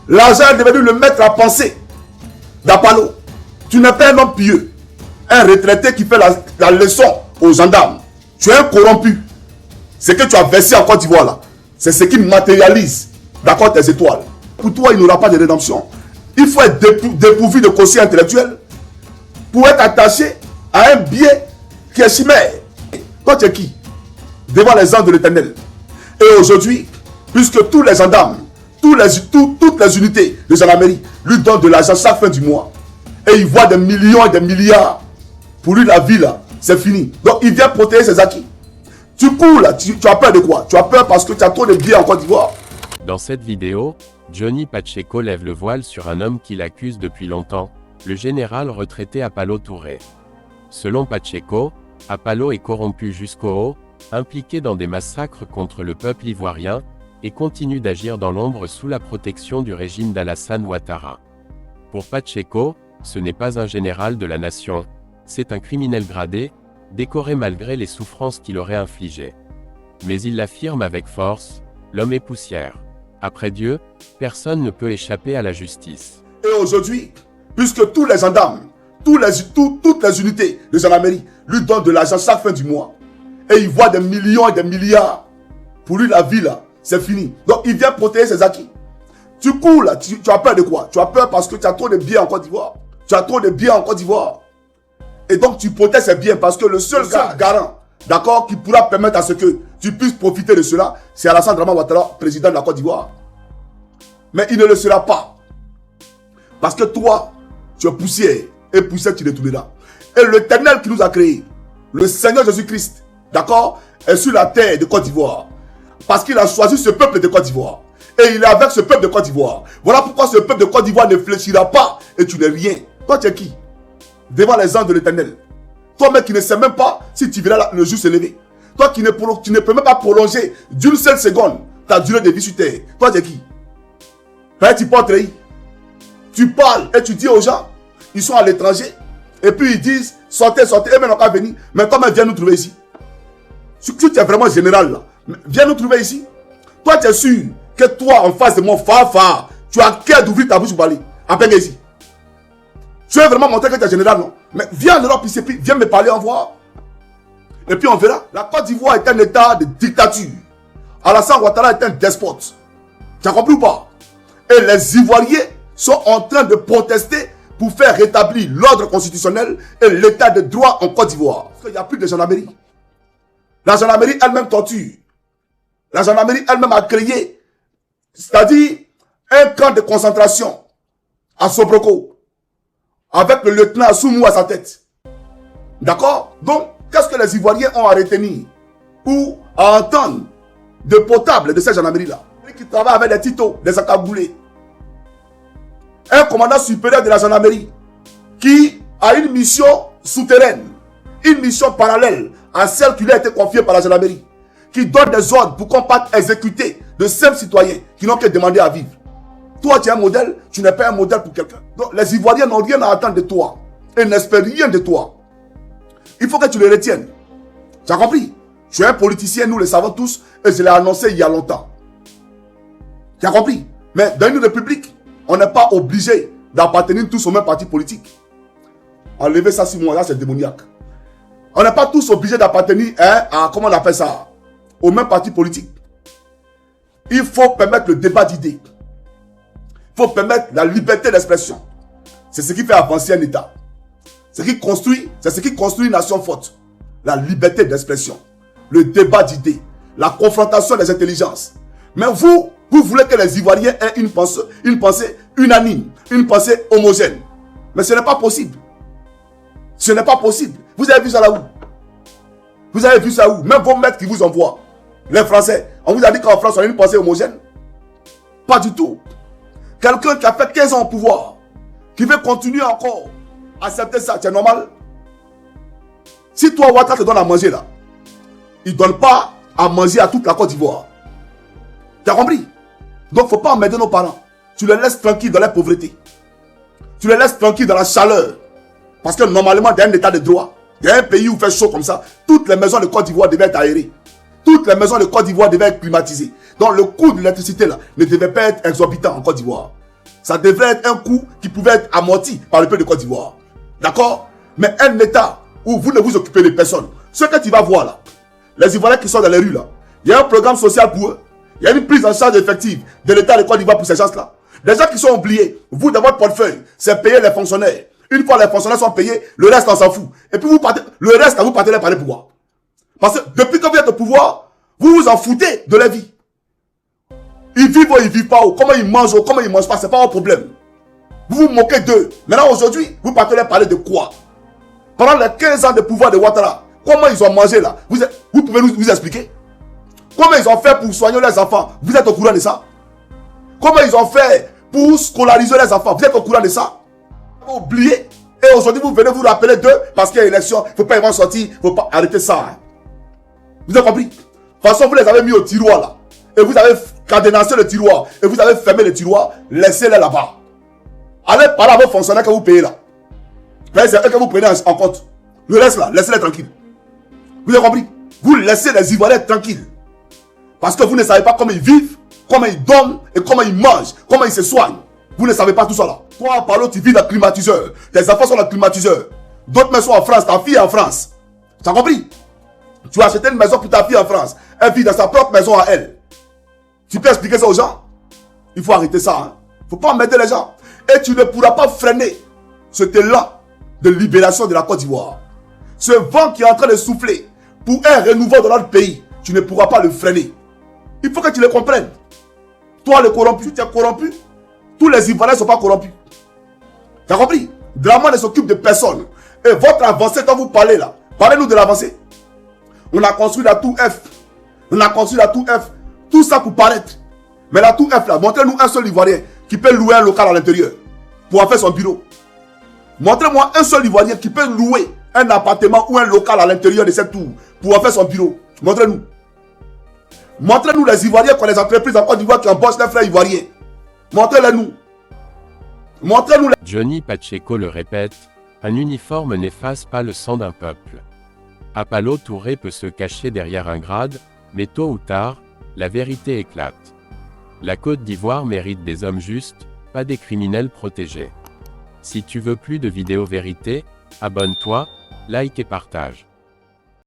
L'argent est devenu le maître à penser d'Apollo. Tu n'es pas un homme pieux, un retraité qui fait la leçon aux gendarmes. Tu es un corrompu. Ce que tu as versé en Côte d'Ivoire là, c'est ce qui matérialise, d'accord, tes étoiles. Pour toi, il n'y aura pas de rédemption. Il faut être dépourvu de quotient intellectuel pour être attaché à un bien qui est chimère. Toi, tu es qui? Devant les anges de l'Éternel. Et aujourd'hui, puisque tous les gendarmes, toutes les unités de gendarmerie lui donnent de l'argent chaque fin du mois, et il voit des millions et des milliards, pour lui la vie là, c'est fini. Donc il vient protéger ses acquis. Tu cours là, tu as peur de quoi? Tu as peur parce que tu as trop de biens en Côte d'Ivoire. Dans cette vidéo, Johnny Pacheco lève le voile sur un homme qu'il accuse depuis longtemps, le général retraité Apollo Touré. Selon Pacheco, Apollo est corrompu jusqu'au haut, impliqué dans des massacres contre le peuple ivoirien, et continue d'agir dans l'ombre sous la protection du régime d'Alassane Ouattara. Pour Pacheco, ce n'est pas un général de la nation, c'est un criminel gradé, décoré malgré les souffrances qu'il aurait infligées. Mais il l'affirme avec force, l'homme est poussière. Après Dieu, personne ne peut échapper à la justice. Et aujourd'hui, puisque tous les gendarmes, toutes les unités de gendarmerie lui donnent de l'argent chaque fin du mois, et il voit des millions et des milliards, pour lui la vie là, c'est fini. Donc il vient protéger ses acquis. Tu cours là, tu as peur de quoi? Tu as peur parce que tu as trop de biens en Côte d'Ivoire. Tu as trop de biens en Côte d'Ivoire. Et donc tu protèges ces biens parce que le seul garant, d'accord, qui pourra permettre à ce que tu puisses profiter de cela, c'est Alassane Ouattara, président de la Côte d'Ivoire. Mais il ne le sera pas. Parce que toi, tu es poussière, et poussière tu détruiras. Et l'Éternel qui nous a créés, le Seigneur Jésus-Christ, d'accord, est sur la terre de Côte d'Ivoire. Parce qu'il a choisi ce peuple de Côte d'Ivoire. Et il est avec ce peuple de Côte d'Ivoire. Voilà pourquoi ce peuple de Côte d'Ivoire ne fléchira pas et tu n'es rien. Toi tu es qui? Devant les anges de l'Éternel. Toi mec qui ne sais même pas si tu verras le jour se lever. Toi qui ne peux même pas prolonger d'une seule seconde ta durée de vie sur terre. Toi tu es qui? Tu portes trahir. Tu parles et tu dis aux gens, ils sont à l'étranger. Et puis ils disent, sortez, sortez, et maintenant qu'à venir. Mais toi, viens nous trouver ici. Si tu es vraiment général là, viens nous trouver ici. Toi, tu es sûr que toi, en face de mon phare, tu as cœur d'ouvrir ta bouche pour parler. À peine ici. Tu veux vraiment montrer que tu es général, non? Mais viens en Europe ici, puis viens me parler, en voir. Et puis on verra. La Côte d'Ivoire est un état de dictature. Alassane Ouattara est un despote. Tu as compris ou pas? Et les Ivoiriens sont en train de protester pour faire rétablir l'ordre constitutionnel et l'état de droit en Côte d'Ivoire. Parce qu'il n'y a plus de gendarmerie. La gendarmerie elle-même torture. La gendarmerie elle-même a créé, c'est-à-dire un camp de concentration à Sobroko, avec le lieutenant Soumou à sa tête. D'accord? Donc, qu'est-ce que les Ivoiriens ont à retenir ou à entendre de potable de ces gendarmeries-là? Qui travaillent avec des titos, des accaboulés. Un commandant supérieur de la gendarmerie qui a une mission souterraine, une mission parallèle à celle qui lui a été confiée par la gendarmerie, qui donne des ordres pour qu'on parte exécuter de simples citoyens qui n'ont que demandé à vivre. Toi, tu es un modèle, tu n'es pas un modèle pour quelqu'un. Donc, les Ivoiriens n'ont rien à attendre de toi et n'espèrent rien de toi. Il faut que tu le retiennes. Tu as compris? Tu es un politicien, nous le savons tous, et je l'ai annoncé il y a longtemps. Tu as compris? Mais dans une république, on n'est pas obligé d'appartenir tous au même parti politique. Enlever ça 6 mois, là c'est démoniaque. On n'est pas tous obligés d'appartenir à, comment on appelle ça, au même parti politique. Il faut permettre le débat d'idées. Il faut permettre la liberté d'expression. C'est ce qui fait avancer un État. C'est ce qui construit une nation forte. La liberté d'expression. Le débat d'idées. La confrontation des intelligences. Mais vous voulez que les Ivoiriens aient une pensée unanime, une pensée homogène. Mais ce n'est pas possible. Ce n'est pas possible. Vous avez vu ça là où? Vous avez vu ça où? Même vos maîtres qui vous envoient, les Français, on vous a dit qu'en France on a une pensée homogène? Pas du tout. Quelqu'un qui a fait 15 ans au pouvoir, qui veut continuer encore à accepter ça, c'est normal? Si toi, Ouattara te donne à manger là, il ne donne pas à manger à toute la Côte d'Ivoire. Tu as compris? Donc, il ne faut pas emmerder nos parents. Tu les laisses tranquilles dans la pauvreté. Tu les laisses tranquilles dans la chaleur. Parce que normalement, dans un état de droit, dans un pays où il fait chaud comme ça, toutes les maisons de Côte d'Ivoire devaient être aérées. Toutes les maisons de Côte d'Ivoire devaient être climatisées. Donc, le coût de l'électricité là ne devait pas être exorbitant en Côte d'Ivoire. Ça devrait être un coût qui pouvait être amorti par le peuple de Côte d'Ivoire. D'accord? Mais un État où vous ne vous occupez de personne, ce que tu vas voir là, les Ivoiriens qui sont dans les rues là, il y a un programme social pour eux. Il y a une prise en charge effective de l'État de Côte d'Ivoire pour ces gens-là. Les gens qui sont oubliés, vous dans votre portefeuille, c'est payer les fonctionnaires. Une fois les fonctionnaires sont payés, le reste on s'en fout. Et puis vous partez, le reste, vous partez par le pouvoir. Parce que depuis que vous êtes au pouvoir, vous vous en foutez de la vie. Ils vivent ou ils vivent pas, comment ils mangent ou comment ils mangent pas, c'est pas un problème. Vous vous moquez d'eux. Maintenant aujourd'hui, vous partez parler de quoi? Pendant les 15 ans de pouvoir de Ouattara, comment ils ont mangé là? Vous pouvez nous expliquer? Comment ils ont fait pour soigner les enfants? Vous êtes au courant de ça? Comment ils ont fait pour scolariser les enfants? Vous êtes au courant de ça? Vous oubliez. Et aujourd'hui, vous venez vous rappeler d'eux parce qu'il y a une élection. Il ne faut pas y avoir sorti. Il ne faut pas arrêter ça. Hein. Vous avez compris? De toute façon, vous les avez mis au tiroir là. Et vous avez cadenassé le tiroir. Et vous avez fermé le tiroir. Laissez-les là-bas. Allez parler à vos fonctionnaires que vous payez là. C'est eux que vous prenez en compte. Le reste là, laissez-les tranquilles. Vous avez compris? Vous laissez les Ivoiriens tranquilles. Parce que vous ne savez pas comment ils vivent, comment ils dorment et comment ils mangent, comment ils se soignent. Vous ne savez pas tout ça là. Toi, Apollo, tu vis dans le climatiseur. Tes enfants sont dans le climatiseur. D'autres maisons en France, ta fille est en France. Tu as compris? Tu as acheté une maison pour ta fille en France. Elle vit dans sa propre maison à elle. Tu peux expliquer ça aux gens? Il faut arrêter ça. Hein. Il ne faut pas embêter les gens. Et tu ne pourras pas freiner cet élan de libération de la Côte d'Ivoire. Ce vent qui est en train de souffler pour un renouveau dans notre pays, tu ne pourras pas le freiner. Il faut que tu le comprennes. Toi, le corrompu, tu es corrompu. Tous les Ivoiriens ne sont pas corrompus. Tu as compris? Dramane ne s'occupe de personne. Et votre avancée dont vous parlez là, parlez-nous de l'avancée. On a construit la tour F. On a construit la tour F. Tout ça pour paraître. Mais la tour F là, montrez-nous un seul Ivoirien qui peut louer un local à l'intérieur pour en faire son bureau. Montrez-moi un seul Ivoirien qui peut louer un appartement ou un local à l'intérieur de cette tour pour en faire son bureau. Montrez-nous. Montrez-nous les Ivoiriens qui ont les entreprises en Côte d'Ivoire qui embauchent les frères Ivoiriens. Montrez-les-nous. Montrez-nous. Johnny Pacheco le répète, un uniforme n'efface pas le sang d'un peuple. Apollo Touré peut se cacher derrière un grade, mais tôt ou tard, la vérité éclate. La Côte d'Ivoire mérite des hommes justes, pas des criminels protégés. Si tu veux plus de vidéos vérité, abonne-toi, like et partage.